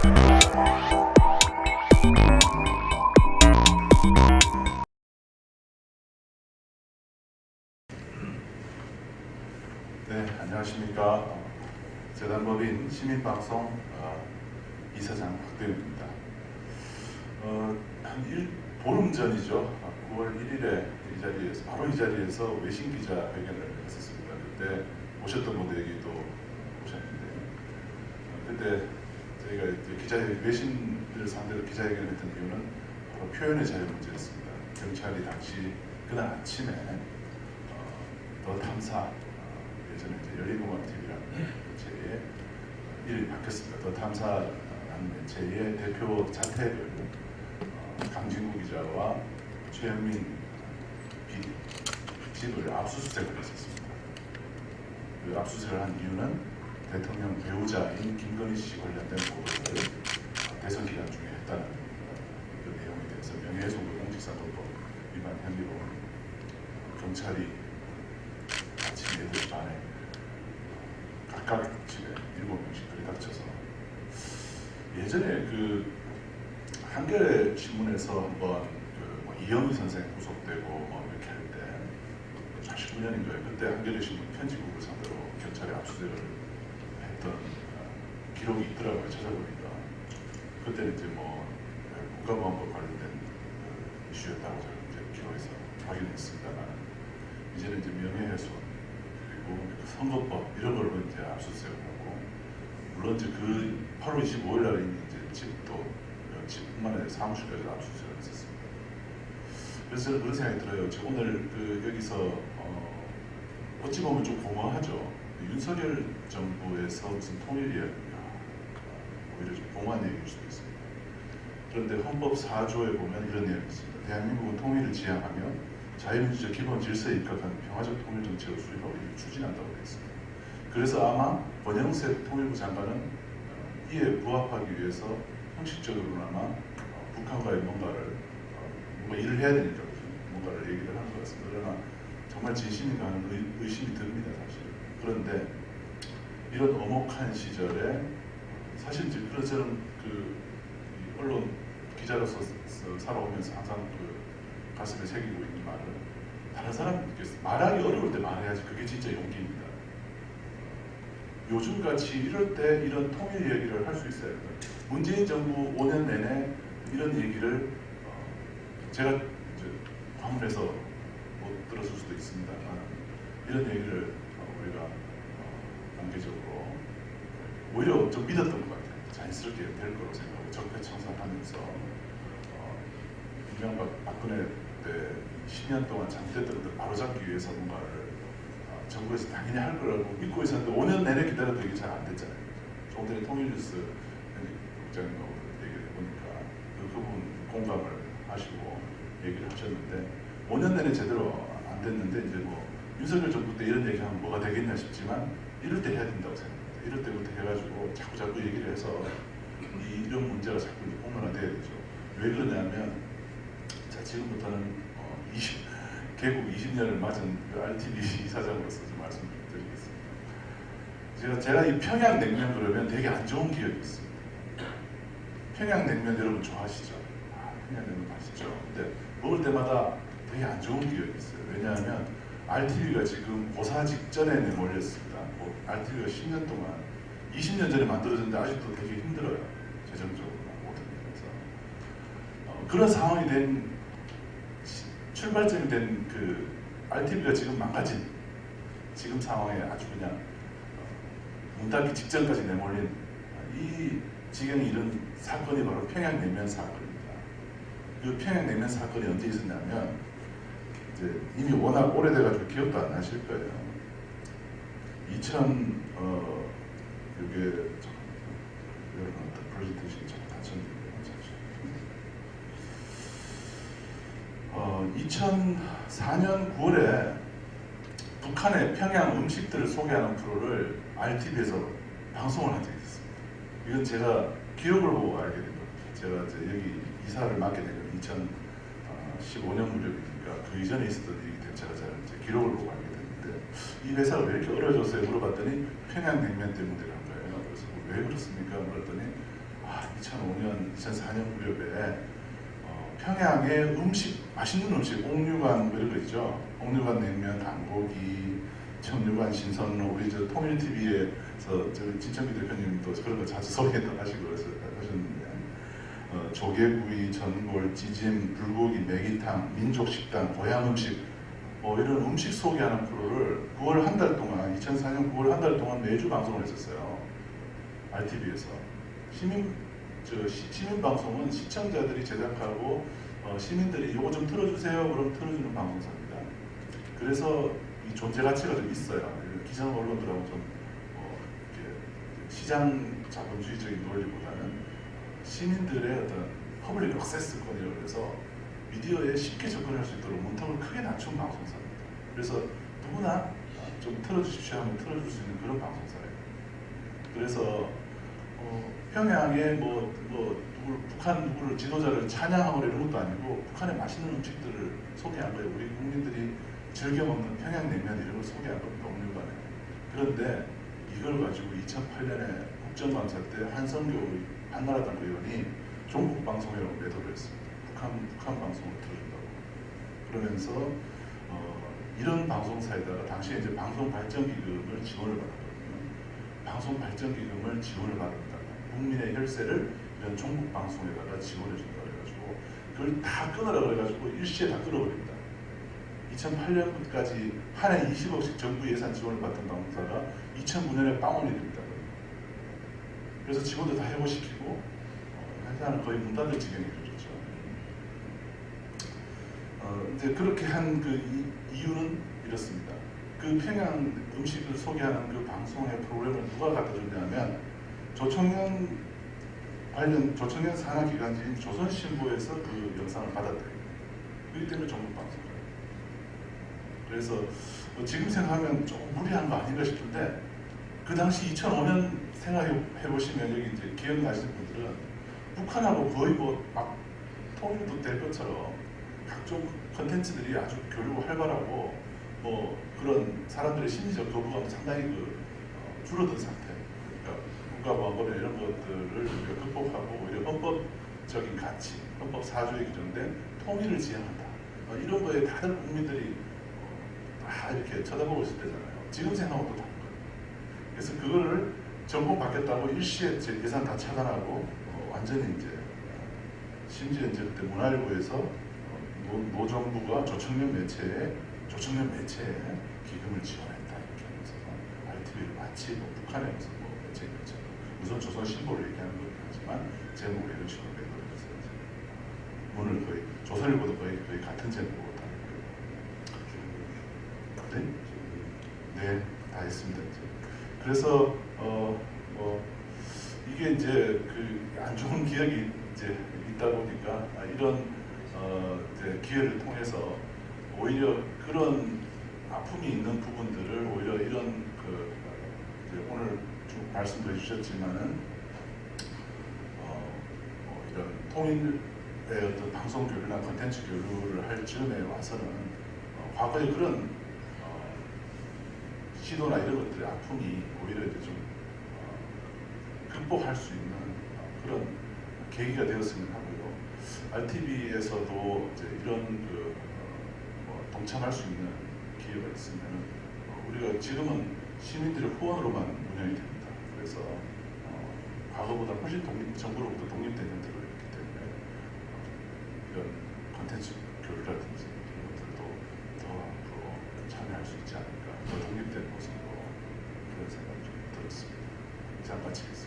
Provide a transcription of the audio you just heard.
네, 안녕하십니까. 재단법인 시민방송 이사장 박대윤입니다. 한 보름 전이죠. 9월 1일에 바로 이 자리에서 외신 기자회견을 했었습니다. 그때 오셨던 분들에게도 오셨는데, 그때 저희가 외신들 상대로 기자회견을 했던 이유는 바로 표현의 자유 문제였습니다. 경찰이 당시 그날 아침에 더 탐사, 예전에 열린공감TV라는 매체에 이름이 바뀌었습니다. 더 탐사라는 매체의 대표 자택을 강진구 기자와 최영민 PD 집을 압수수색을 했었습니다. 그 압수수색을 한 이유는 대통령 배우자인 김건희 씨 관련된 보도를 대선 기간 중에 했다는 그 내용에 대해서 명예훼손과 공직선거법 위반 혐의로 경찰이 아침 8시 반에 각각 집에 7명씩 들이닥쳐서, 예전에 그 한겨레 신문에서 한번 이영희 선생 구속되고 이렇게 할 때 89년인가요? 그때 한겨레 신문 편집국을 상대로 경찰에 압수수색을 했던 기록이 있더라고요. 찾아보니까 그때는 이제 국가보안법 관련된 이슈였다고 제가 이제 기록에서 확인했습니다만, 이제는 이제 명예훼손 그리고 선거법 이런 걸로 이제 압수수색을 하고, 물론 이제 그 8월 25일 날에 이제 집뿐만 아니라 사무실까지 압수수색을 했었습니다. 그래서 저는 그런 생각이 들어요. 오늘 여기서 어찌 보면 좀 공허하죠. 윤석열 정부에서 무슨 통일 이야기가 오히려 좀 공허한 얘기일 수도 있습니다. 그런데 헌법 4조에 보면 이런 내용이 있습니다. 대한민국은 통일을 지향하며 자유민주적 기본 질서에 입각한 평화적 통일 정책을 수립하고 추진한다고 되어 있습니다. 그래서 아마 권영세 통일부 장관은 이에 부합하기 위해서 형식적으로나마 북한과의 뭔가 일을 해야 되니까 뭔가를 얘기를 하는 것 같습니다. 그러나 정말 진심인가 하는 의심이 듭니다, 사실. 그런데 이런 엄혹한 시절에 사실 이제 저는 언론 기자로서 살아오면서 항상 가슴에 새기고 있는 말은, 다른 사람들께서 말하기 어려울 때 말해야지 그게 진짜 용기입니다. 요즘같이 이럴 때 이런 통일 얘기를 할 수 있어야 합니다. 문재인 정부 5년 내내 이런 얘기를 제가 이제 화문에서 못 들었을 수도 있습니다만, 이런 얘기를 우리가 공개적으로 오히려 좀 믿었던 것 같아요. 자연스럽게 될 거라고 생각하고 적폐청산하면서 이명박 박근혜 때 10년 동안 잘못했던 것들 바로잡기 위해서 뭔가를 정부에서 당연히 할 거라고 믿고 있었는데 5년 내내 기다려도 이게 잘 안 됐잖아요. 조금 전에 통일뉴스 국장님하고 얘기를 해보니까 그 부분 공감을 하시고 얘기를 하셨는데, 5년 내내 제대로 안 됐는데 이제 윤석열 정부 때 이런 얘기하면 뭐가 되겠냐 싶지만 이럴 때 해야 된다고 생각합니다. 이럴 때부터 해가지고 자꾸 얘기를 해서 이런 문제가 자꾸 폭로가 돼야 되죠. 왜 그러냐면, 자, 지금부터는 개국 20년을 맞은 RTV 이사장으로서 좀 말씀드리겠습니다. 제가 이 평양냉면 그러면 되게 안 좋은 기억이 있습니다. 평양냉면 여러분 좋아하시죠? 평양냉면 맛있죠? 근데 먹을 때마다 되게 안 좋은 기억이 있어요. 왜냐하면 RTV가 지금 고사 직전에 내몰렸습니다. RTV가 10년 동안, 20년 전에 만들어졌는데 아직도 되게 힘들어요. 재정적으로 모든 면에서. 그런 상황이 된, 출발점이 된 RTV가 지금 망가진 지금 상황에 아주 그냥 문 닫기 직전까지 내몰린 이 지경에 이른 사건이 바로 평양냉면 사건입니다. 그 평양냉면 사건이 언제 있었냐면, 이제 이미 워낙 오래돼가지고 기억도 안 나실 거예요. 이게 여러분 프레젠테이션이 좀 닫혔는데요. 2004년 9월에 북한의 평양 음식들을 소개하는 프로를 RTV에서 방송을 한 적이 있습니다. 이건 제가 기록을 보고 알게 된 겁니다. 제가 이제 여기 이사를 맡게 된 건 2015년 무렵이니까 그 이전에 있었던 일이기 때문에 제가 이제 기록을 보고 알게 됐는데, 이 회사가 왜 이렇게 어려졌어요? 물어봤더니 평양냉면 때문이라는 거예요. 그래서 왜 그렇습니까? 물었더니 2005년, 2004년 무렵에 평양의 음식, 맛있는 음식, 옥류관 뭐 이런 거 있죠. 옥류관 냉면, 강고기, 청류관 신선로, 우리 저 통일 TV에서 진천기 대표님도 그런 거 자주 소개하시고 하셨는데, 조개구이, 전골, 찌짐, 불고기, 매기탕, 민족식당, 고향 음식, 이런 음식 소개하는 프로를 9월 한 달 동안, 2004년 9월 한 달 동안 매주 방송을 했었어요. RTV에서. 시민 방송은 시청자들이 제작하고 시민들이 이거 좀 틀어주세요 그럼 틀어주는 방송사입니다. 그래서 이 존재 가치가 좀 있어요. 기성 언론들하고 좀 이렇게 시장 자본주의적인 논리보다는 시민들의 어떤 퍼블릭 액세스권이라고 해서 미디어에 쉽게 접근할 수 있도록 문턱을 크게 낮춘 방송사입니다. 그래서 누구나 좀 틀어주십시오 하면 틀어줄 수 있는 그런 방송사예요. 그래서 평양에 북한 누구를 지도자를 찬양하고 이런 것도 아니고 북한의 맛있는 음식들을 소개한 거예요. 우리 국민들이 즐겨 먹는 평양냉면 이런 걸 소개한 겁니다. 옥류관에. 그런데 이걸 가지고 2008년에 국정감사 때 한성교 한나라당 의원이 종북 방송이라고 매도를 했습니다. 북한 방송을 틀어준다고. 그러면서 이런 방송사에다가 당시에 이제 방송발전기금을 지원을 받았거든요. 방송발전기금을 지원을 받았다. 국민의 혈세를 이런 종북 방송에다가 지원해 준다 그래가지고 그걸 다 끊으라 그래가지고 일시에 다 끊어버립니다. 2008년까지 한 해 20억씩 정부 예산 지원을 받던 방송사가 2009년에 빵원이 됩니다. 그래서 직원들 다 해고시키고 회사는 거의 문 닫을 지경에 이르렀죠. 이제 그렇게 한 그 이유는 이렇습니다. 그 평양 음식을 소개하는 그 방송의 프로그램을 누가 갖다 줬냐면 조청년 산하 기관지인 조선신보에서 그 영상을 받았대요. 그렇기 때문에 전국 방송을. 그래서 지금 생각하면 조금 무리한 거 아닌가 싶은데 그 당시 2005년 생각해 보시면 여기 이제 기억나시는 분들은 북한하고 거의 막 통일도 될 것처럼 각종 컨텐츠들이 아주 교류가 활발하고 그런 사람들의 심리적 거부감이 상당히 줄어든 상태. 그러니까 국가보안법이나 이런 것들을 극복하고 오히려 헌법적인 가치, 헌법 4조에 규정된 통일을 지향한다. 이런 거에 다른 국민들이 다 이렇게 쳐다보고 있을 때잖아요. 지금 생각하면 또 다른 거예요. 그래서 그거를 전공 받겠다고 일시에 예산 다 차단하고 완전히 이제 심지어 이제 그때 문화일보에서 노정부가 조청년 매체에 기금을 지원했다 이렇게 하면서 RTV를 마치 북한의 무슨 매체인 것처럼 우선 조선신보를 얘기하는 거긴 하지만 제목을 이런 식으로 매도를 해서 문을 거의 조선일보도 거의 같은 제목으로 다 했고요. 네, 다 했습니다. 이제. 그래서 이게 이제 안 좋은 기억이 이제 있다 보니까 이런 이제 기회를 통해서 오히려 그런 아픔이 있는 부분들을 오히려 이런 이제 오늘 쭉 말씀도 해주셨지만은 이런 통일의 어떤 방송 교류나 콘텐츠 교류를 할 즈음에 와서는 과거에 그런 시도나 이런 것들의 아픔이 오히려 이제 좀 극복할 수 있는 그런 계기가 되었으면 하고요. RTV에서도 이제 이런 동참할 수 있는 기회가 있으면 우리가 지금은 시민들의 후원으로만 운영이 됩니다. 그래서 과거보다 훨씬 정부로부터 독립된 형태로 있기 때문에 이런 콘텐츠 교류라든지 이런 것들도 더 앞으로 참여할 수 있지 않을까, 더 독립된 모습으로 그런 생각이 좀 들었습니다. 이상 마치겠습니다.